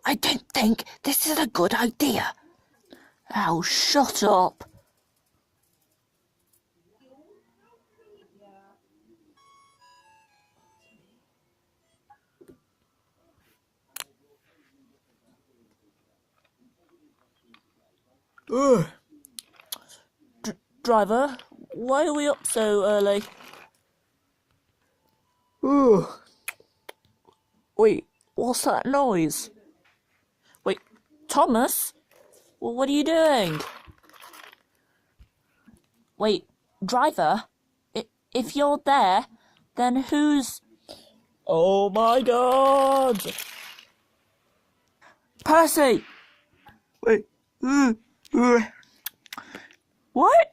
I don't think this is a good idea. Oh, shut up. Ugh. Driver, why are we up so early? Ugh. Wait, what's that noise? Wait, Thomas? Well, what are you doing? Wait, driver? If you're there, then who's... Oh my god! Percy! Wait, what?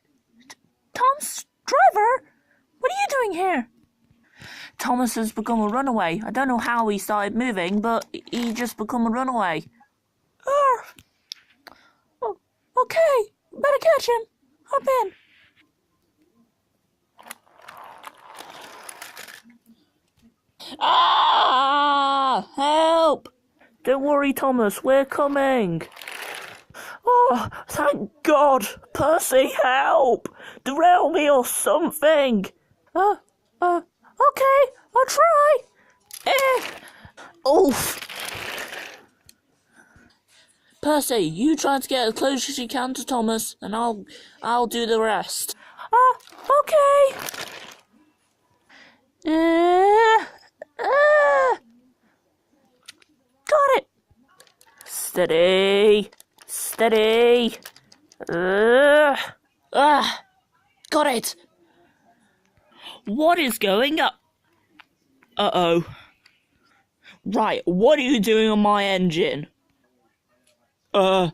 Tom's driver? What are you doing here? Thomas has become a runaway. I don't know how he started moving, but he just become a runaway. Oh, okay. Better catch him. Hop in. Ah! Help! Don't worry, Thomas. We're coming. Oh, thank God. Percy, help! Derail me or something. Okay. I'll try. Oof. Percy, you try to get as close as you can to Thomas, and I'll do the rest. Okay. Got it. Steady. Got it. What is going up? Uh-oh. Right, what are you doing on my engine? Uh-oh.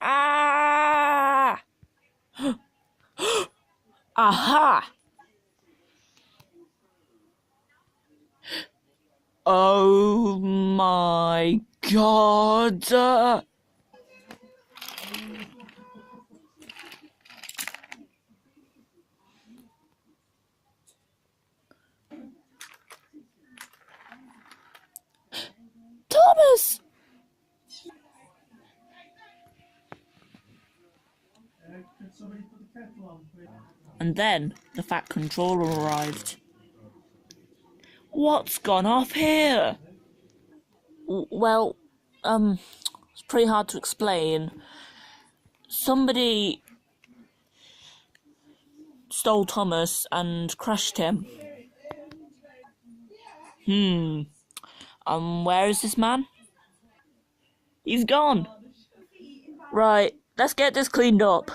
Ah! Aha! Oh my god! Thomas! And then the Fat Controller arrived. What's gone off here? Well, it's pretty hard to explain. Somebody stole Thomas and crushed him. Where is this man? He's gone. Right, let's get this cleaned up.